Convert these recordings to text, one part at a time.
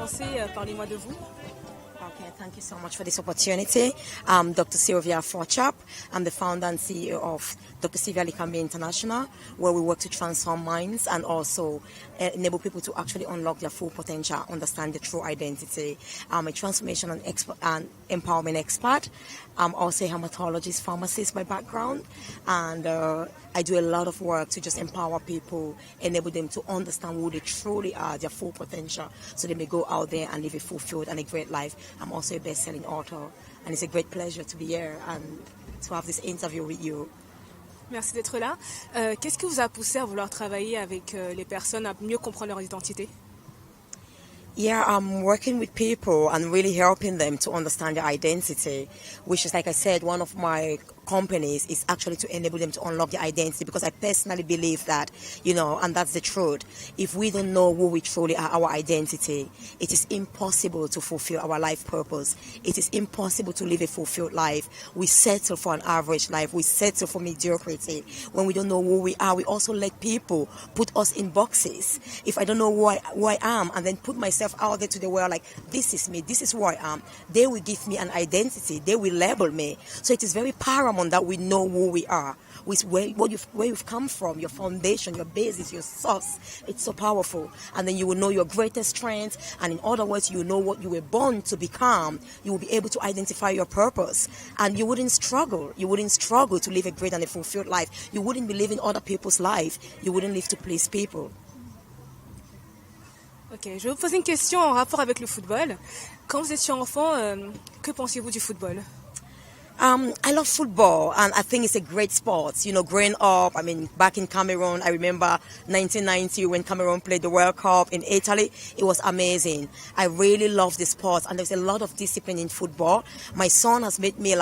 commencer, parlez-moi de vous. Okay, thank you so much for this opportunity. I'm Dr. Sylvia Forchap. I'm the founder and CEO of Dr. Sylvia Likambi International, where we work to transform minds and also enable people to actually unlock their full potential, understand their true identity. I'm a transformation and empowerment expert. I'm also a hematologist, pharmacist by background, and I do a lot of work to just empower people, enable them to understand who they truly are, their full potential, so they may go out there and live a fulfilled and a great life. I'm also a best-selling author, and it's a great pleasure to be here and to have this interview with you. Merci d'être là. Qu'est-ce qui vous a poussé à vouloir travailler avec les personnes, à mieux comprendre leur identité? Yeah, I'm working with people and really helping them to understand their identity, which is, like I said, one of my companies is actually to enable them to unlock their identity, because I personally believe that, and that's the truth. If we don't know who we truly are, our identity, it is impossible to fulfill our life purpose. It is impossible to live a fulfilled life. We settle for an average life. We settle for mediocrity. When we don't know who we are, we also let people put us in boxes. If I don't know who I am and then put myself out there to the world like, this is me, this is who I am, they will give me an identity. They will label me. So it is very paramount that we know who we are, where you've come from, your foundation, your basis, your source. It's so powerful. And then you will know your greatest strengths, and in other words, you know what you were born to become. You will be able to identify your purpose, and you wouldn't struggle. You wouldn't struggle to live a great and a fulfilled life. You wouldn't be living other people's life. You wouldn't live to please people. Ok, je vais vous poser une question en rapport avec le football. Quand vous étiez enfant, que pensiez-vous du football? I love football, and I think it's a great sport. Growing up, back in Cameroon, I remember 1990 when Cameroon played the World Cup in Italy. It was amazing. I really love the sport, and there's a lot of discipline in football. My son has made me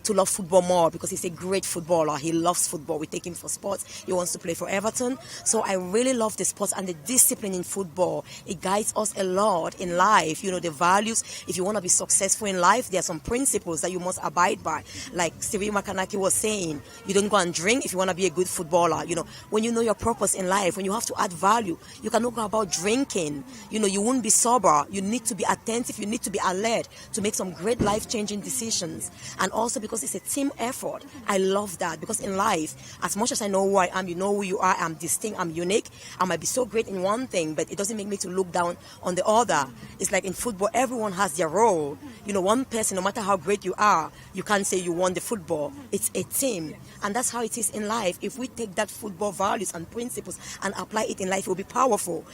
to love football more because he's a great footballer. He loves football. We take him for sports. He wants to play for Everton. So I really love the sports and the discipline in football. It guides us a lot in life. The values. If you want to be successful in life, there are some principles that you must abide by. Like Sylvia Makanaki was saying, you don't go and drink if you want to be a good footballer. When you know your purpose in life, when you have to add value, you cannot go about drinking. You won't be sober. You need to be attentive. You need to be alert to make some great life-changing decisions. And also because it's a team effort. I love that, because in life, as much as I know who I am, you know who you are, I'm distinct, I'm unique. I might be so great in one thing, but it doesn't make me to look down on the other. It's like in football, everyone has their role. One person, no matter how great you are, you can't say you won the football. It's a team, and that's how it is in life. If we take that football values and principles and apply it in life, it will be powerful.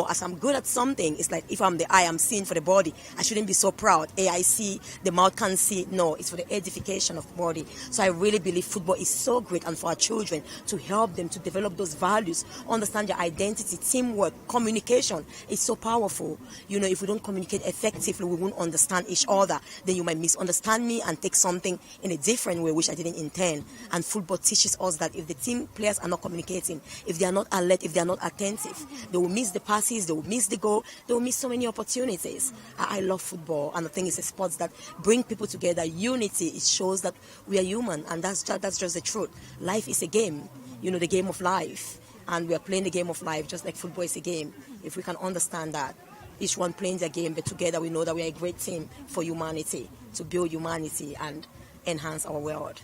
As I'm good at something, it's like if I'm the eye, I'm seeing for the body. I shouldn't be so proud. I see, the mouth can't see. No, it's for the edification of the body. So I really believe football is so great, and for our children to help them to develop those values, understand their identity, teamwork, communication. It's so powerful. If we don't communicate effectively, we won't understand each other. Then you might misunderstand me and take something in a different way, which I didn't intend. And football teaches us that if the team players are not communicating, if they are not alert, if they are not attentive, they will miss the passes, they will miss the goal, they will miss so many opportunities. I love football, and I think it's a sport that brings people together. Unity, it shows that we are human, and that's just the truth. Life is a game, the game of life, and we are playing the game of life just like football is a game. If we can understand that, each one playing their game, but together we know that we are a great team for humanity, to build humanity and enhance our world.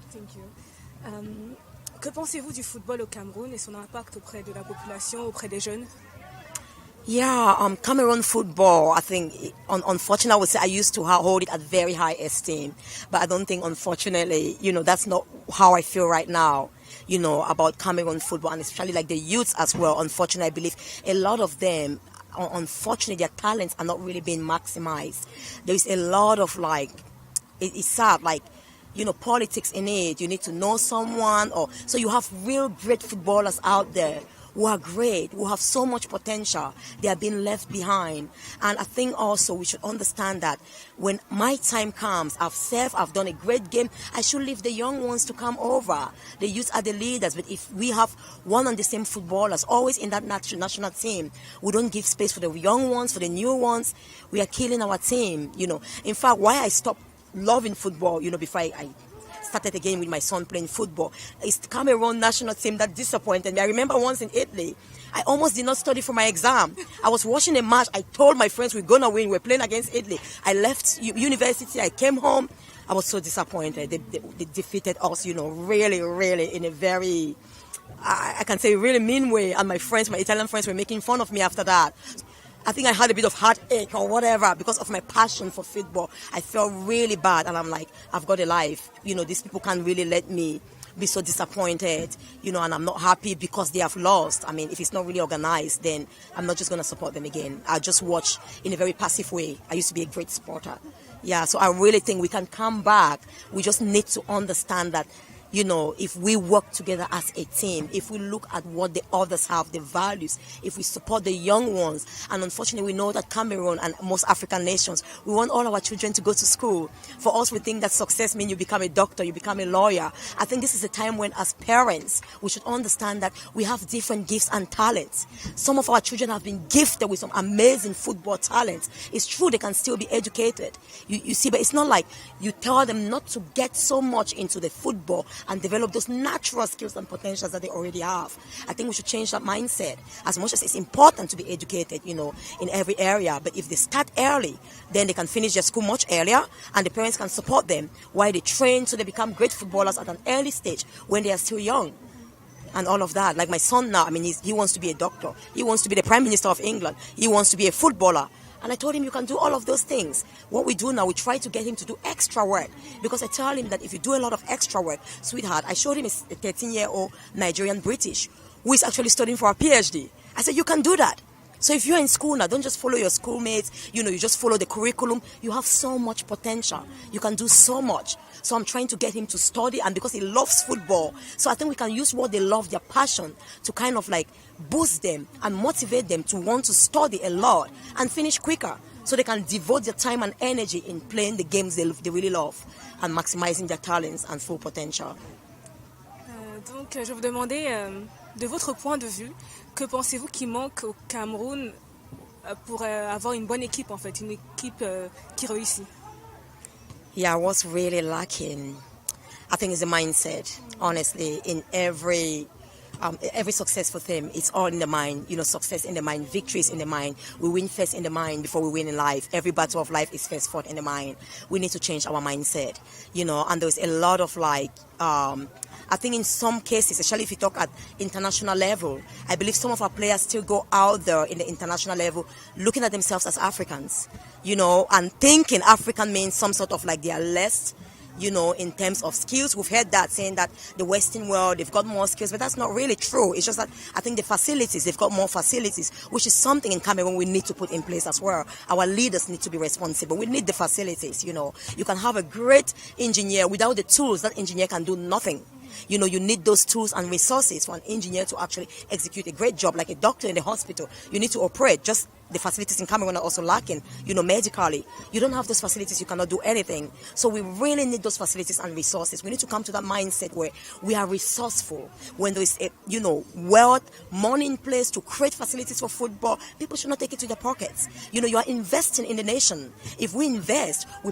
Thank you. Que pensez-vous du football au Cameroun et son impact auprès de la population, auprès des jeunes? Yeah, Cameroon football, I think, unfortunately, I would say I used to hold it at very high esteem. But I don't think, unfortunately, that's not how I feel right now, about Cameroon football, and especially like the youths as well. Unfortunately, I believe a lot of them, unfortunately, their talents are not really being maximized. There is a lot of it's sad, politics in it. You need to know someone, so you have real great footballers out there who are great, who have so much potential. They are being left behind. And I think also we should understand that when my time comes, I've done a great game, I should leave the young ones to come over. The youth are the leaders, but if we have one and the same footballers always in that national team, we don't give space for the young ones, for the new ones, we are killing our team. In fact, why I stopped loving football, before I started again with my son playing football. It's the Cameroon national team that disappointed me. I remember once in Italy, I almost did not study for my exam. I was watching a match. I told my friends we're going to win. We're playing against Italy. I left university. I came home. I was so disappointed. They defeated us, really, really in a very, I can say, really mean way. And my Italian friends were making fun of me after that. I think I had a bit of heartache or whatever because of my passion for football. I felt really bad. And I'm like, I've got a life. These people can't really let me be so disappointed, and I'm not happy because they have lost. I mean, if it's not really organized, then I'm not just going to support them again. I'll just watch in a very passive way. I used to be a great supporter. Yeah, so I really think we can come back. We just need to understand that, if we work together as a team, if we look at what the others have, the values, if we support the young ones, and unfortunately we know that Cameroon and most African nations, we want all our children to go to school. For us, we think that success means you become a doctor, you become a lawyer. I think this is a time when, as parents, we should understand that we have different gifts and talents. Some of our children have been gifted with some amazing football talents. It's true they can still be educated, you see, but it's not like you tell them not to get so much into the football and develop those natural skills and potentials that they already have. I think we should change that mindset. As much as it's important to be educated, in every area, but if they start early, then they can finish their school much earlier, and the parents can support them while they train so they become great footballers at an early stage when they are still young. And all of that. Like my son now, I mean, he wants to be a doctor. He wants to be the Prime Minister of England. He wants to be a footballer. And I told him, you can do all of those things. What we do now, we try to get him to do extra work. Because I tell him that if you do a lot of extra work, sweetheart, I showed him a 13-year-old Nigerian British who is actually studying for a PhD. I said, you can do that. So if you're in school now, don't just follow your schoolmates, you just follow the curriculum. You have so much potential. You can do so much. So I'm trying to get him to study, and because he loves football. So I think we can use what they love, their passion, to kind of like boost them and motivate them to want to study a lot and finish quicker, so they can devote their time and energy in playing the games they really love and maximizing their talents and full potential. Donc je vous demandais, de votre point de vue, que pensez-vous qui manque au Cameroun pour avoir une bonne équipe, en fait, une équipe qui réussit? Yeah, what's really lacking, I think, is the mindset. Honestly, in every successful thing, it's all in the mind. Success in the mind, victories in the mind. We win first in the mind before we win in life. Every battle of life is first fought in the mind. We need to change our mindset, and there's a lot of I think in some cases, especially if you talk at international level, I believe some of our players still go out there in the international level looking at themselves as Africans, and thinking African means some sort of like they are less, in terms of skills. We've heard that, saying that the Western world, they've got more skills, but that's not really true. It's just that I think they've got more facilities, which is something in Cameroon we need to put in place as well. Our leaders need to be responsible. We need the facilities, You can have a great engineer without the tools. That engineer can do nothing. You need those tools and resources for an engineer to actually execute a great job, like a doctor in the hospital. You need to operate. Just the facilities in Cameroon are also lacking, medically. You don't have those facilities, you cannot do anything. So we really need those facilities and resources. We need to come to that mindset where we are resourceful. When there is a, wealth, money in place to create facilities for football, people should not take it to their pockets. You are investing in the nation. If we invest, we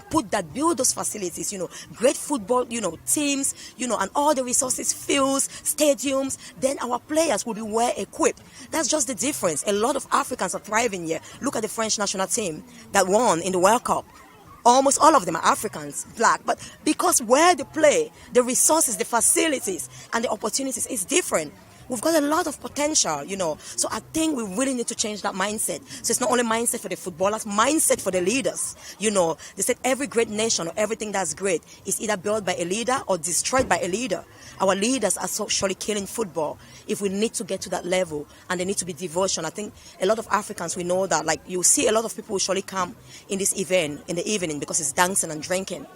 build those facilities, great football, teams, and all the resources, fields, stadiums, then our players will be well equipped. That's just the difference. A lot of Africans are thriving here. Look at the French national team that won in the World Cup. Almost all of them are Africans, black, but because where they play, the resources, the facilities, and the opportunities is different. We've got a lot of potential, So I think we really need to change that mindset. So it's not only mindset for the footballers, mindset for the leaders. They said every great nation or everything that's great is either built by a leader or destroyed by a leader. Our leaders are so surely killing football. If we need to get to that level, and there need to be devotion. I think a lot of Africans, we know that, like, you see a lot of people will surely come in this event in the evening because it's dancing and drinking.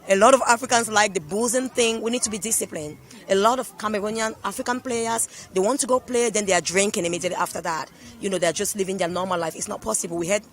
A lot of Africans like the boozing thing. We need to be disciplined. A lot of Cameroonian African players, they want to go play, then they are drinking immediately after that. They're just living their normal life. It's not possible. We had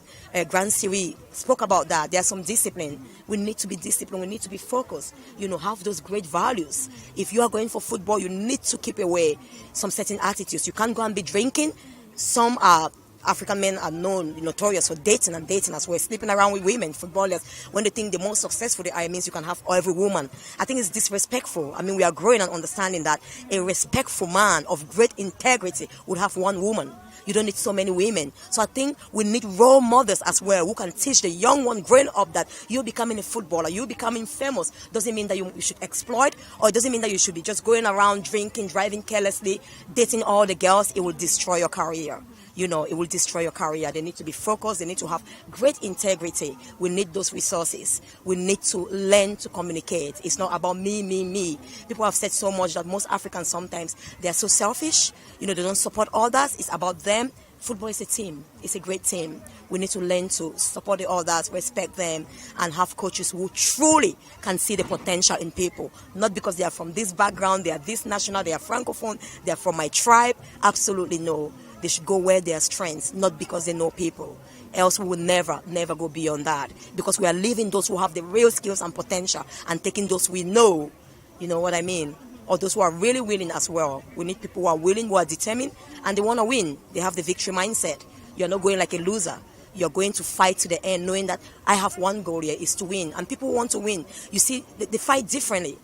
Grand Siri spoke about that. There's some discipline. We need to be disciplined. We need to be focused. Have those great values. If you are going for football, you need to keep away some certain attitudes. You can't go and be drinking. Some are African men are notorious for dating and dating as well, sleeping around with women, footballers. When they think the more successful they are, it means you can have every woman. I think it's disrespectful. I mean, we are growing and understanding that a respectful man of great integrity would have one woman. You don't need so many women. So I think we need role models as well who can teach the young one growing up that you're becoming a footballer, you're becoming famous. Doesn't mean that you should exploit, or it doesn't mean that you should be just going around drinking, driving carelessly, dating all the girls. It will destroy your career. It will destroy your career. They need to be focused. They need to have great integrity. We need those resources. We need to learn to communicate. It's not about me, me, me. People have said so much that most Africans sometimes, they're so selfish. They don't support others. It's about them. Football is a team. It's a great team. We need to learn to support the others, respect them, and have coaches who truly can see the potential in people. Not because they are from this background, they are this national, they are francophone, they are from my tribe. Absolutely no. They should go where their strengths, not because they know people. Else we will never go beyond that. Because we are leaving those who have the real skills and potential and taking those we know. You know what I mean? Or those who are really willing as well. We need people who are willing, who are determined, and they want to win. They have the victory mindset. You're not going like a loser. You're going to fight to the end, knowing that I have one goal here, is to win. And people want to win. You see, they fight differently.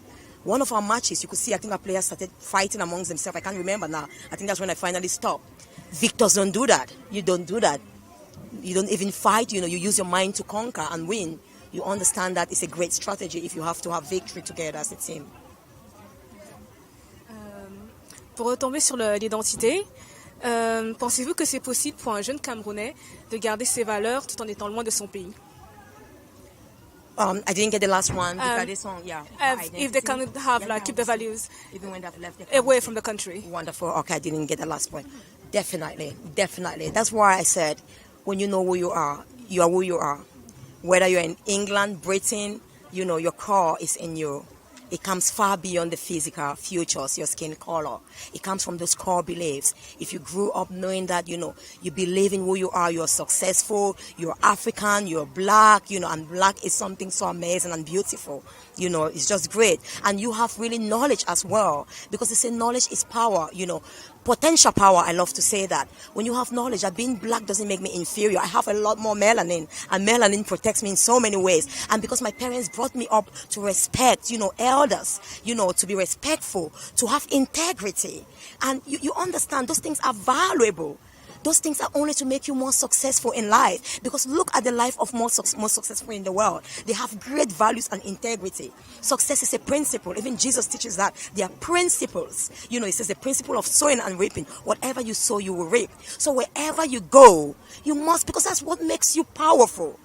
One of our matches, you could see, I think our players started fighting amongst themselves. I can't remember now. I think that's when I finally stopped. Victors don't do that. You don't do that. You don't even fight. You use your mind to conquer and win. You understand that it's a great strategy if you have to have victory together as a team. Pour retomber sur l'identité, pensez-vous que c'est possible pour un jeune Camerounais de garder ses valeurs tout en étant loin de son pays? I didn't get the last one. If they can have keep the values even when they've left away from the country. Wonderful. Okay, I didn't get the last point. Definitely. That's why I said, when you know who you are who you are. Whether you're in England, Britain, your core is in you. It comes far beyond the physical features, your skin color. It comes from those core beliefs. If you grew up knowing that, you believe in who you are, you're successful, you're African, you're black, and black is something so amazing and beautiful. It's just great. And you have really knowledge as well, because they say knowledge is power, potential power. I love to say that. When you have knowledge, that being black doesn't make me inferior. I have a lot more melanin, and melanin protects me in so many ways. And because my parents brought me up to respect, elders, to be respectful, to have integrity. And you understand those things are valuable. Those things are only to make you more successful in life. Because look at the life of most successful in the world. They have great values and integrity. Success is a principle. Even Jesus teaches that. They are principles. It says the principle of sowing and reaping. Whatever you sow, you will reap. So wherever you go, you must, because that's what makes you powerful.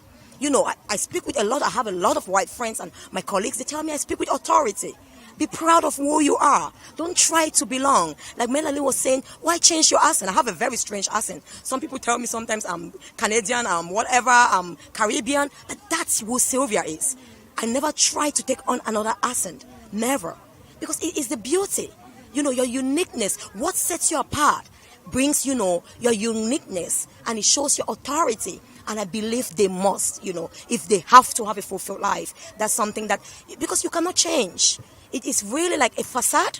I speak with I have a lot of white friends and my colleagues. They tell me I speak with authority. Be proud of who you are. Don't try to belong. Like Melanie was saying, why change your accent? I have a very strange accent. Some people tell me sometimes I'm Canadian, I'm whatever, I'm Caribbean. But that's who Sylvia is. I never try to take on another accent. Never. Because it is the beauty. Your uniqueness. What sets you apart brings, your uniqueness. And it shows your authority. And I believe they must, if they have to have a fulfilled life. That's something that, because you cannot change. It is really like a facade.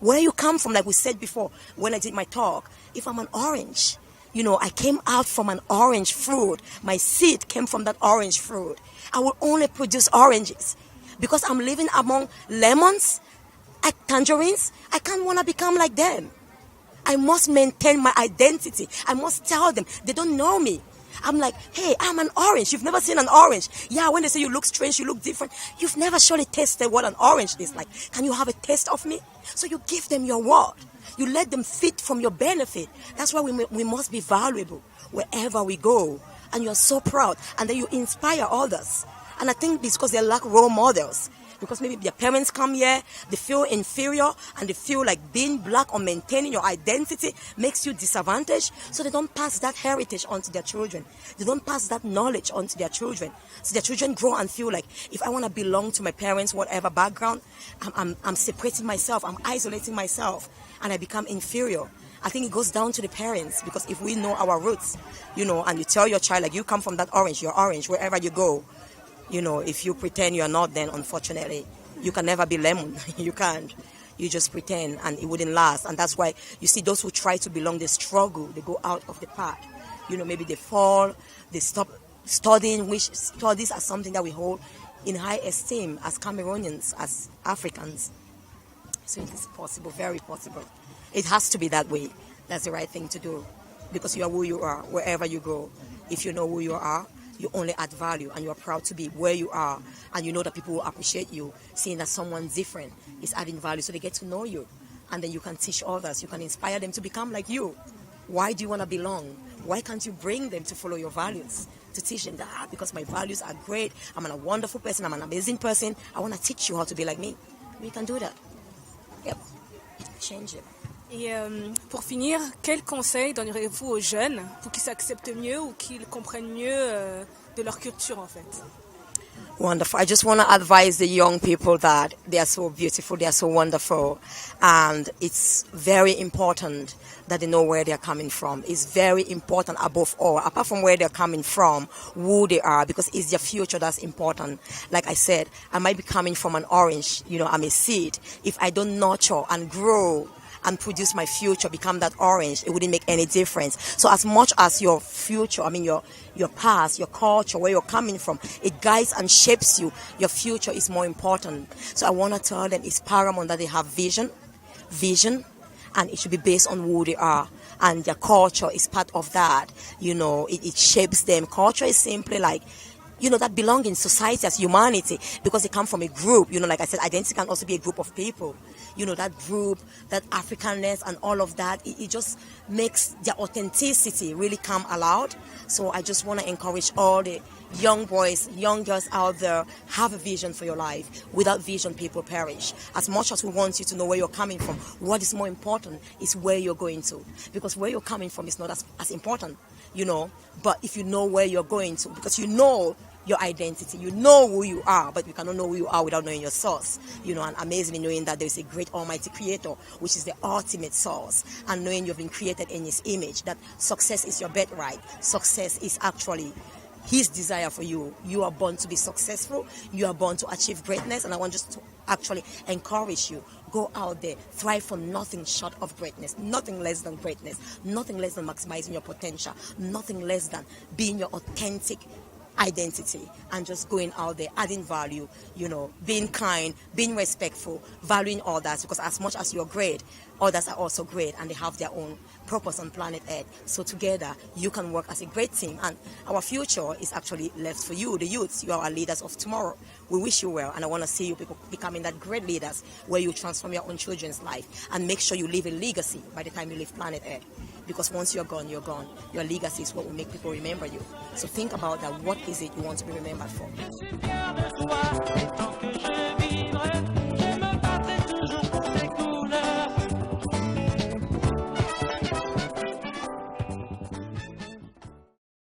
Where you come from, like we said before, when I did my talk, if I'm an orange, I came out from an orange fruit. My seed came from that orange fruit. I will only produce oranges. Because I'm living among lemons, tangerines, I can't want to become like them. I must maintain my identity. I must tell them, they don't know me. I'm like, hey, I'm an orange. You've never seen an orange. Yeah, when they say you look strange, you look different. You've never surely tasted what an orange is like. Can you have a taste of me? So you give them your word. You let them feed from your benefit. That's why we must be valuable wherever we go. And you're so proud. And then you inspire others. And I think because they lack role models. Because maybe their parents come here, they feel inferior, and they feel like being black or maintaining your identity makes you disadvantaged. So they don't pass that heritage on to their children. They don't pass that knowledge on to their children. So their children grow and feel like, if I want to belong to my parents, whatever background, I'm separating myself, I'm isolating myself, and I become inferior. I think it goes down to the parents, because if we know our roots, and you tell your child, like, you come from that orange, you're orange, wherever you go. If you pretend you're not, then unfortunately, you can never be lemon. You can't. You just pretend, and it wouldn't last. And that's why you see those who try to belong, they struggle. They go out of the path. Maybe they fall, they stop studying, which studies are something that we hold in high esteem as Cameroonians, as Africans. So it is possible, very possible. It has to be that way. That's the right thing to do, because you are who you are wherever you go. If you know who you are, you only add value, and you are proud to be where you are, and you know that people will appreciate you, seeing that someone different is adding value, so they get to know you, and then you can teach others, you can inspire them to become like you. Why do you want to belong? Why can't you bring them to follow your values? To teach them that, because my values are great, I'm a wonderful person, I'm an amazing person, I want to teach you how to be like me. We can do that. Yep. Change it. Et pour finir, quel conseil donneriez-vous aux jeunes pour qu'ils s'acceptent mieux ou qu'ils comprennent mieux de leur culture en fait? Wonderful. I just want to advise the young people that they are so beautiful, they are so wonderful, and it's very important that they know where they are coming from. It's very important above all, apart from where they're coming from, who they are, because it's their future that's important. Like I said, I might be coming from an orange, I'm a seed. If I don't nurture and grow and produce my future, become that orange, it wouldn't make any difference. So as much as your future, your past, your culture, where you're coming from, it guides and shapes you, your future is more important. So I want to tell them it's paramount that they have vision, and it should be based on who they are. And their culture is part of that. It shapes them. Culture is simply like, that belong in society as humanity, because they come from a group. Like I said, identity can also be a group of people. That group, that Africanness and all of that, it just makes their authenticity really come aloud. So I just want to encourage all the young boys, young girls out there, have a vision for your life. Without vision, people perish. As much as we want you to know where you're coming from, what is more important is where you're going to. Because where you're coming from is not as important, But if you know where you're going to, because you know your identity, you know who you are, but you cannot know who you are without knowing your source, and amazingly knowing that there's a great almighty creator, which is the ultimate source, and knowing you've been created in his image, that success is your birthright. Success is actually his desire for you. You are born to be successful, you are born to achieve greatness, and I want just to actually encourage you. Go out there, thrive for nothing short of greatness, nothing less than greatness, nothing less than maximizing your potential, nothing less than being your authentic identity, and just going out there, adding value, being kind, being respectful, valuing others, because as much as you're great, others are also great, and they have their own purpose on planet Earth. So together, you can work as a great team, and our future is actually left for you, the youths. You are our leaders of tomorrow. We wish you well, and I want to see you people becoming that great leaders, where you transform your own children's life, and make sure you leave a legacy by the time you leave planet Earth. Because once you're gone, you're gone. Your legacy is what will make people remember you. So think about that. What is it you want to be remembered for?